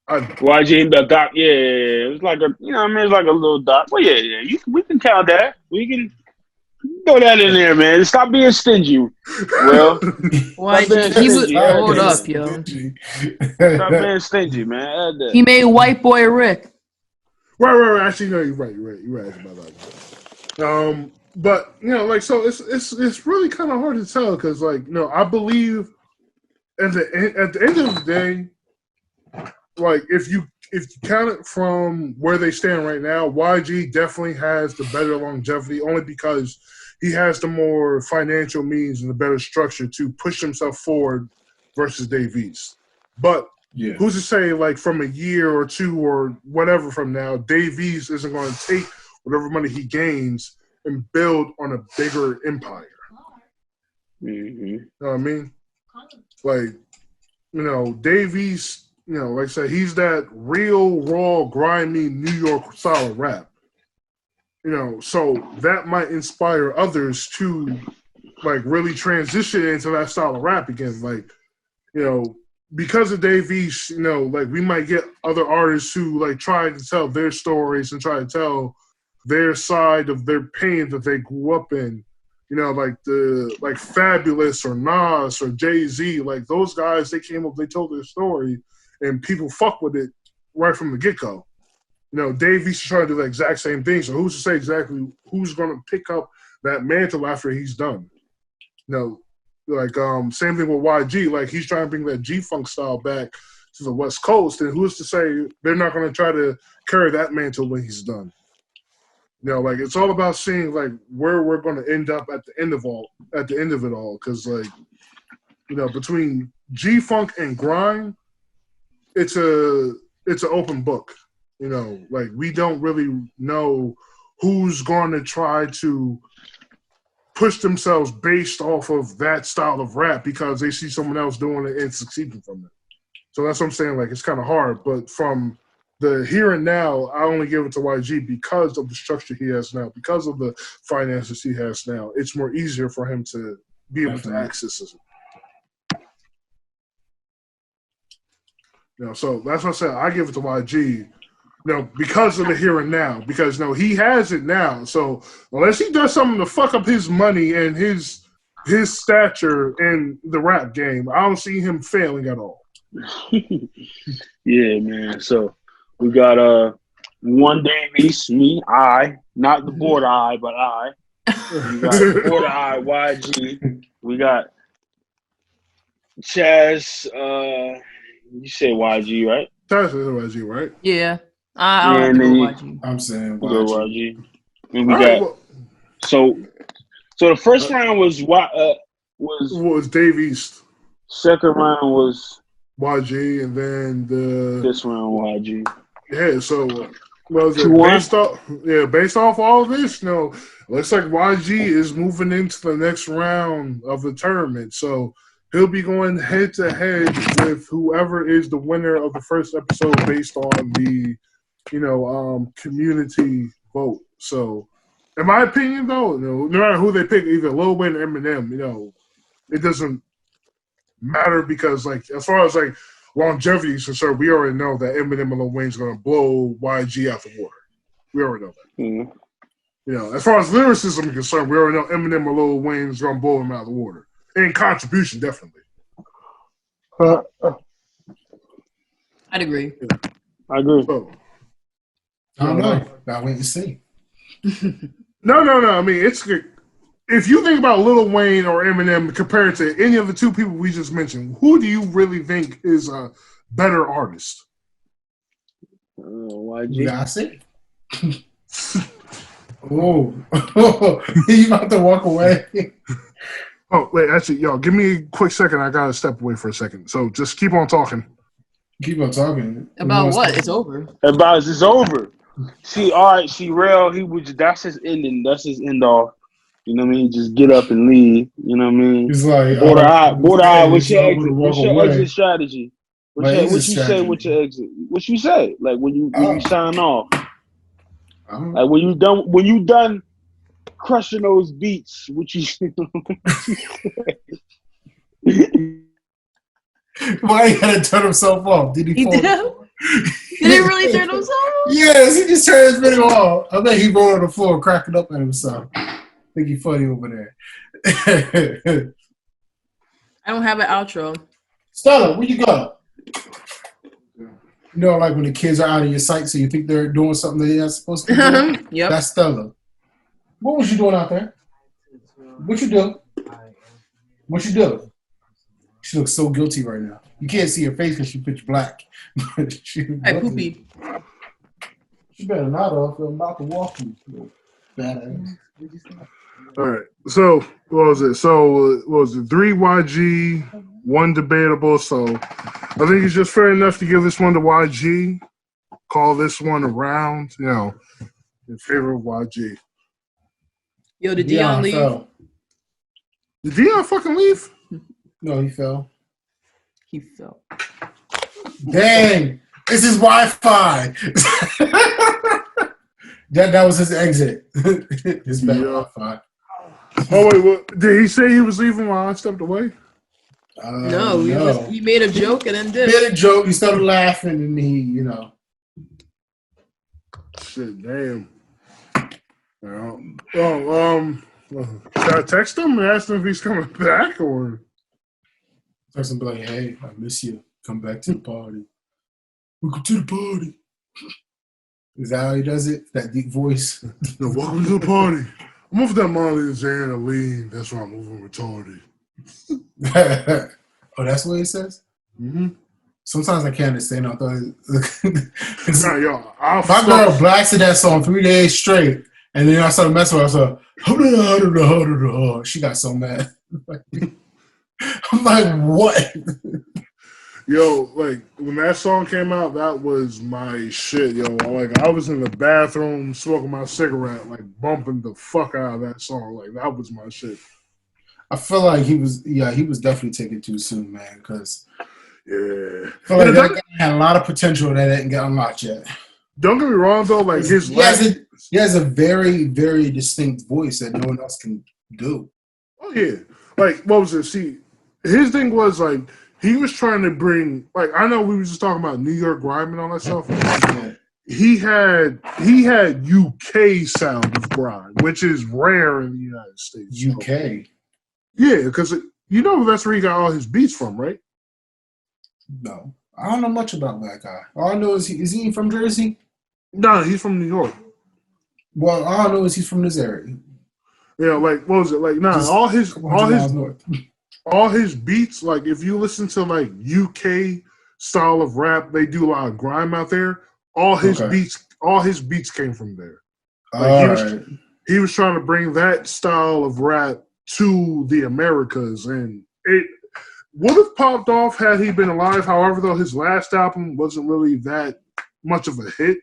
YG the doc, yeah, it was like a, you know, what I mean, it's like a little doc. Well, yeah, we can count that. We can throw that in there, man. Stop being stingy. Well, YG. He was Yeah, hold yeah. up, yo. stop being stingy, man. Add that. He made White Boy Rick. Right. Actually, no, you're right. You're right about that. But you know, like, so it's really kind of hard to tell because, like, you know, I believe at the end of the day, like, if you count it from where they stand right now, YG definitely has the better longevity, only because he has the more financial means and the better structure to push himself forward versus Dave East. But Yeah. who's to say, like, from a year or two or whatever from now, Dave East isn't going to take whatever money he gains and build on a bigger empire? Mm-hmm. You know what I mean? Like, you know, Dave East, you know, like I said, he's that real, raw, grimy New York style of rap. You know, so that might inspire others to, like, really transition into that style of rap again. Like, you know, because of Dave East, you know, like, we might get other artists who, like, try to tell their stories and try to tell their side of their pain that they grew up in. You know, like Fabulous or Nas or Jay-Z, like, those guys, they came up, they told their story, and people fuck with it right from the get-go. You know, Dave East is trying to do the exact same thing, so who's to say exactly who's going to pick up that mantle after he's done? You know, like, same thing with YG. Like, he's trying to bring that G-Funk style back to the West Coast, and who's to say they're not going to try to carry that mantle when he's done? You know, like, it's all about seeing, like, where we're going to end up at the end of it all. Because, like, you know, between G-Funk and Grime, it's an open book. You know, like, we don't really know who's going to try to push themselves based off of that style of rap because they see someone else doing it and succeeding from it. So that's what I'm saying. Like, it's kind of hard. But from the here and now, I only give it to YG because of the structure he has now, because of the finances he has now. It's more easier for him to be able to access it. You know, so that's what I said. I give it to YG. You know, because of the here and now, because, you know, he has it now. So unless he does something to fuck up his money and his stature in the rap game, I don't see him failing at all. Yeah, man. So we got one Dave East, me, I, not the border I, but I. We got border I, YG. We got Chaz. You say YG, right? That's YG, right? Yeah. I'll have And to go then YG. I'm saying We go YG. YG. And we All right, got well, so the first round was was Dave East, second round was YG, and then this round YG. yeah. So was it 2-1? based off all of this? You know, looks like YG is moving into the next round of the tournament. So he'll be going head to head with whoever is the winner of the first episode based on the, you know, community vote. So, in my opinion, though, you know, no matter who they pick, either Lil Wayne or Eminem, you know, it doesn't matter because, like, as far as, like, longevity is concerned, we already know that Eminem and Lil Wayne's going to blow YG out the water. We already know that. Mm-hmm. You know, as far as lyricism is concerned, we already know Eminem or Lil Wayne's going to blow him out of the water. And contribution, definitely. I'd agree. I agree. So, I don't know. Gotta wait and see. no. I mean, it's good. If you think about Lil Wayne or Eminem compared to any of the two people we just mentioned, who do you really think is a better artist? YG. That's it. Oh, you about to walk away? Oh, wait, actually, y'all, give me a quick second. I got to step away for a second. So just keep on talking. Keep on talking. About what? It's over. About it's over. See, all right, see, real. That's his ending. That's his end off. You know what I mean? Just get up and leave. You know what I mean? He's like, Border eye. hey, What's your I want to exit? walk What's your away. exit strategy? My exit What you say with strategy. your exit? What you say? Like when you sign off. I'm- Like when you done crushing those beats, what you say? Why he had to turn himself off? Did he fall? Did he really turn himself off? Yes, he just turned his video off. I bet he rolled on the floor cracking up at himself. I think he funny over there. I don't have an outro. Stella, where you go? You know, like when the kids are out of your sight, so you think they're doing something they're not supposed to be doing? Yep. That's Stella. What was you doing out there? What you do? What you do? She looks so guilty right now. You can't see her face because she pitch black. I poopy. She better not off. I'm about to walk you. Badass. All right. So what was it? So what was it? 3 YG, 1 debatable. So I think it's just fair enough to give this one to YG. Call this one a round. You know, in favor of YG. Yo, did Dion leave? Fell. Did Dion fucking leave? No, he fell. He fell. Dang, this is Wi-Fi. that was his exit. His bad Wi-Fi. Oh wait, what? Did he say he was leaving while I stepped away? No, he made a joke and then He did. made a joke. He started laughing, and he, you know. Shit, damn. Should I text him and ask him if he's coming back or? Person be like, "Hey, I miss you. Come back to the party. Welcome to the party." Is that how he does it? That deep voice. No, welcome to the party. I'm off that Molly and Xana lean. That's why I'm moving retarded. Oh, that's what he says? Mm-hmm. Sometimes I can't understand. I thought Nah, yo, my girl blasted that song 3 days straight, and then I started messing with her. I was like, she got so mad. I'm like, what? Yo, like when that song came out, that was my shit, yo. Like I was in the bathroom smoking my cigarette, like bumping the fuck out of that song. Like that was my shit. I feel like he was definitely taken too soon, man. Because yeah, I feel like that guy had a lot of potential that didn't get unlocked yet. Don't get me wrong though, like he has a very, very distinct voice that no one else can do. Oh yeah, like what was it? See, his thing was like he was trying to bring, like I know we were just talking about New York grime and all that stuff. Yeah. He had UK sound of grime, which is rare in the United States. UK. Yeah, because you know that's where he got all his beats from, right? No, I don't know much about that guy. All I know is he from Jersey? No, he's from New York. Well, all I know is he's from this area. Yeah, like what was it? Like Just all his beats, like if you listen to like UK style of rap, they do a lot of grime out there. All his beats came from there. Like he was trying to bring that style of rap to the Americas, and it would have popped off had he been alive. However, though his last album wasn't really that much of a hit,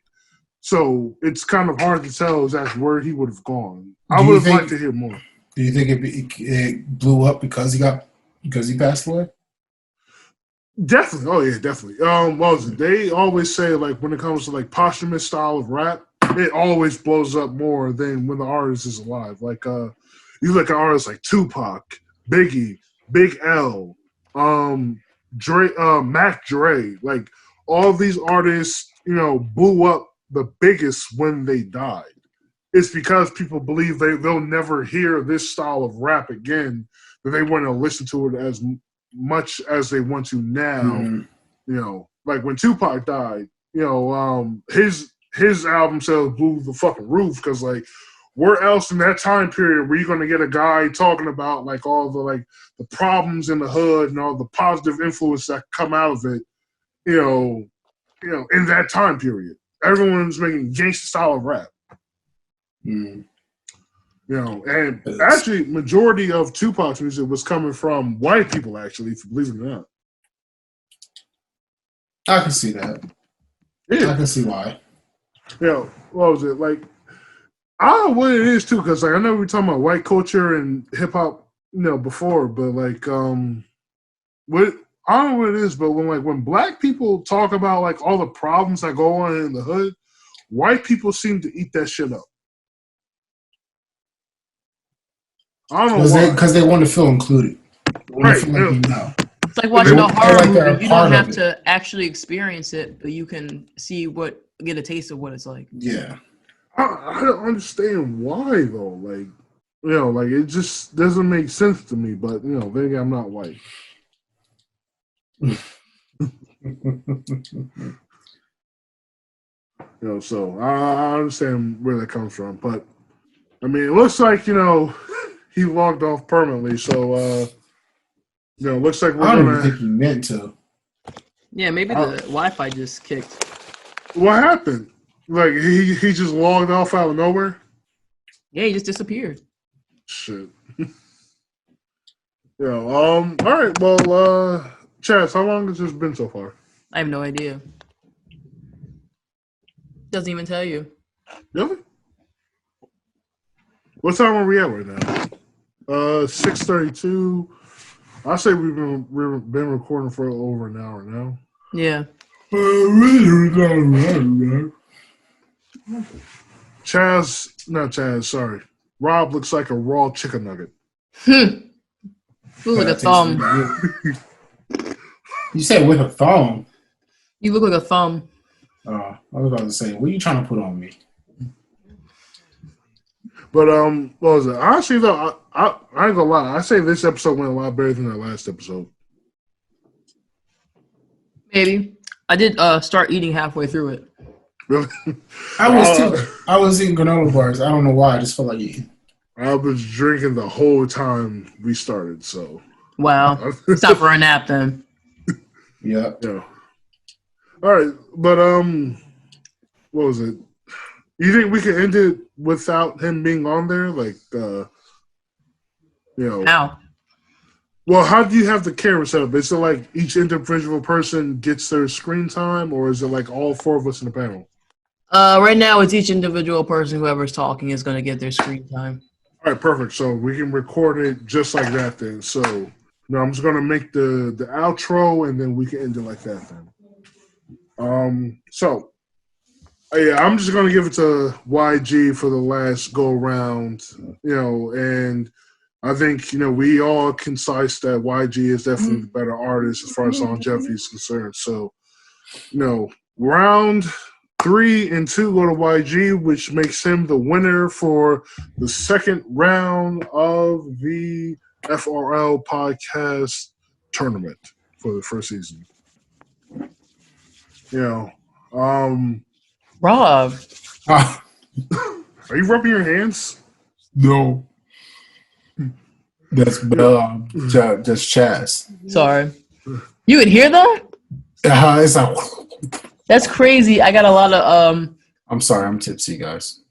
so it's kind of hard to tell exactly where he would have gone. I would have liked to hear more. Do you think it blew up because he passed away? Definitely. Oh yeah, definitely. What was it? They always say like when it comes to like posthumous style of rap, it always blows up more than when the artist is alive. Like you look at artists like Tupac, Biggie, Big L, Dre, Mac Dre, like all these artists, you know, blew up the biggest when they died. It's because people believe they'll never hear this style of rap again, that they want to listen to it as much as they want to now. Mm-hmm. You know, like when Tupac died, you know, his album sales blew the fucking roof because like where else in that time period were you going to get a guy talking about like all the problems in the hood and all the positive influence that come out of it, you know, in that time period. Everyone's making gangsta style of rap. Mm-hmm. You know, and actually, majority of Tupac's music was coming from white people. Actually, if you believe it or not, I can see that. Yeah. I can see why. You know, what was it like? I don't know what it is too, because like I know we were talking about white culture and hip hop, before, but like what I don't know what it is, but when black people talk about like all the problems that go on in the hood, white people seem to eat that shit up. I don't know why. Because they want to feel included. They want to feel like they know. It's like watching a horror like they're a movie. You part don't of have to actually experience it, but you can get a taste of what it's like. Yeah. I don't understand why though. Like, like it just doesn't make sense to me. But then again, I'm not white. So I understand where that comes from. But I mean, it looks like he logged off permanently. So looks like we're I don't gonna. even think he meant to. Yeah, maybe the Wi-Fi just kicked. What happened? Like he just logged off out of nowhere? Yeah, he just disappeared. Shit. All right, well, Chaz, how long has this been so far? I have no idea. Doesn't even tell you. Really? What time are we at right now? 6:32. I say we've been recording for over an hour now. Yeah. Sorry. Rob looks like a raw chicken nugget. You look like a thumb. You said with a thumb? You look like a thumb. I was about to say, what are you trying to put on me? But what was it? Honestly though, I ain't gonna lie. I say this episode went a lot better than the last episode. Maybe. I did start eating halfway through it. Really? I was too. I was eating granola bars. I don't know why. I just felt like eating. I was drinking the whole time we started, so. Wow. It's time for a nap then. Yeah. Yeah. All right, but what was it? You think we could end it without him being on there? Like, How? Well, how do you have the camera set up? Is it like each individual person gets their screen time, or is it like all four of us in the panel? Right now, it's each individual person, whoever's talking, is going to get their screen time. All right, perfect. So we can record it just like that then. So I'm just going to make the outro, and then we can end it like that then. I'm just going to give it to YG for the last go around, and I think, we all concise that YG is definitely the better artist as far as longevity is concerned. So, round 3 and 2 go to YG, which makes him the winner for the second round of the FRL podcast tournament for the first season. Rob. Are you rubbing your hands? No. That's just Chaz. Sorry. You could hear that? It's like. That's crazy. I got a lot of I'm sorry, I'm tipsy, guys.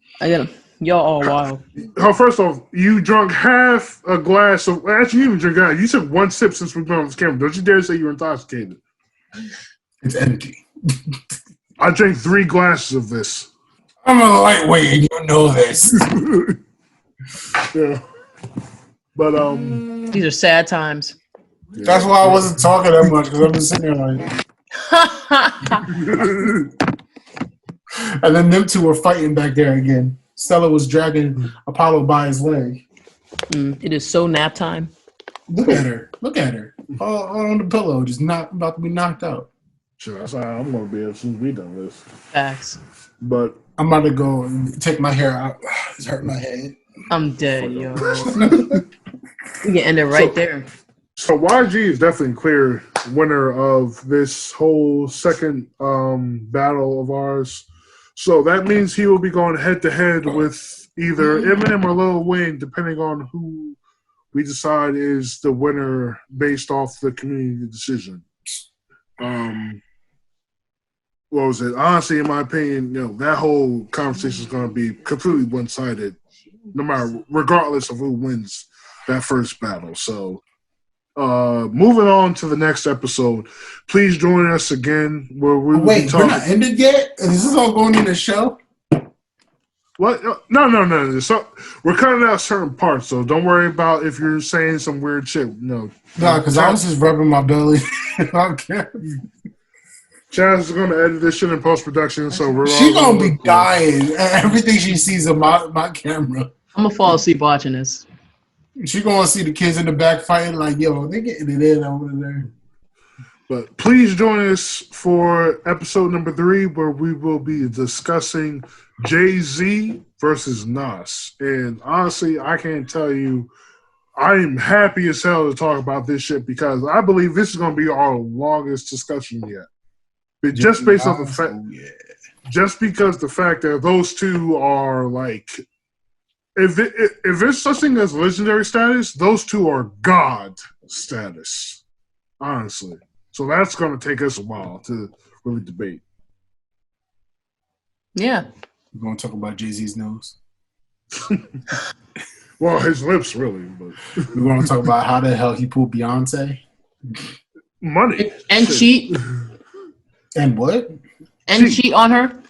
y'all all wild. Oh, first off, you drunk half a glass of. Actually, you didn't drink that. You took one sip since we've been on this camera. Don't you dare say you're intoxicated. It's empty. I drank 3 glasses of this. I'm a lightweight, and you know this. Yeah. But These are sad times. That's why I wasn't talking that much, because I've been sitting there like. And then them two were fighting back there again. Stella was dragging Apollo by his leg. It is so nap time. Look at her. All on the pillow, just about to be knocked out. Sure, that's how I'm gonna be as soon as we done this. Facts. But I'm about to go and take my hair out. It's hurting my head. I'm dead, yo. We can end it right there. So YG is definitely a clear winner of this whole second battle of ours. So that means he will be going head to head with either Eminem or Lil Wayne, depending on who we decide is the winner based off the community decision. What was it? Honestly, in my opinion, that whole conversation is going to be completely one-sided, regardless of who wins that first battle. So, moving on to the next episode, please join us again where we will be Wait, talking. we're not ended yet? Is this all going in the show? What? No. So we're cutting out certain parts, so don't worry about if you're saying some weird shit. No, because I was just rubbing my belly. Okay. Chaz is going to edit this shit in post production, so we're She all gonna be dying. Everything she sees on my camera. I'm gonna fall asleep watching this. She gonna see the kids in the back fighting like, yo, they getting it in over there. But please join us for episode number 3, where we will be discussing Jay-Z versus Nas. And honestly, I can't tell you, I am happy as hell to talk about this shit because I believe this is going to be our longest discussion yet. But just based off the fact, just because the fact that those two are like, if there's such thing as legendary status, those two are God status, honestly. So that's going to take us a while to really debate. Yeah. We're gonna talk about Jay-Z's nose. Well, his lips, really. But We're gonna talk about how the hell he pulled Beyonce. money. And Shit. cheat. And what? And cheat on her.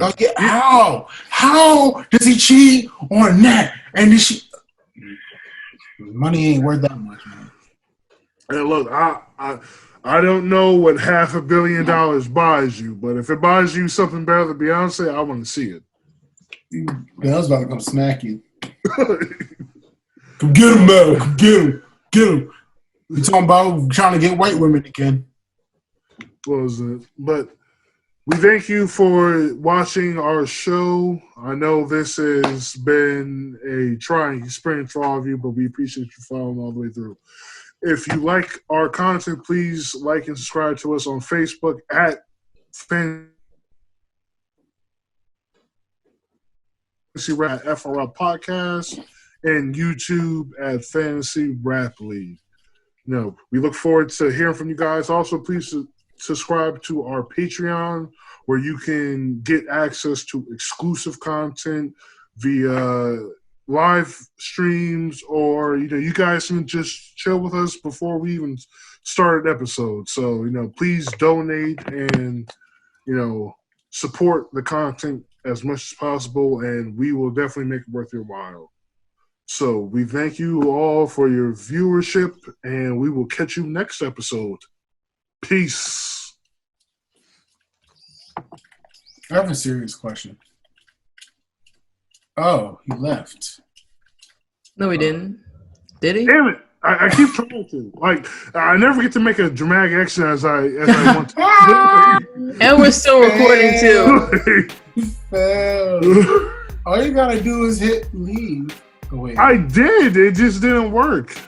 Oh, yeah. How? How does he cheat on that? And did she? Money ain't worth that much, man. And look, I don't know what $500 million buys you, but if it buys you something better than Beyonce, I want to see it. Bell's about to come smack you. Come get him, Mel. Come get him. Get him. You talking about trying to get white women again? What was it? But we thank you for watching our show. I know this has been a trying experience for all of you, but we appreciate you following all the way through. If you like our content, please like and subscribe to us on Facebook at Fantasy Rap FRL Podcast and YouTube at Fantasy Rap League. We look forward to hearing from you guys. Also, please subscribe to our Patreon, where you can get access to exclusive content via live streams, or you guys can just chill with us before we even start an episode. So please donate and support the content as much as possible, and we will definitely make it worth your while. So we thank you all for your viewership, and we will catch you next episode. Peace. I have a serious question. Oh, he left. No, he didn't. Did he? Damn it! I keep trying to. I never get to make a dramatic action as I want to. And we're still recording too. All you gotta do is hit leave. Oh, wait. I did. It just didn't work.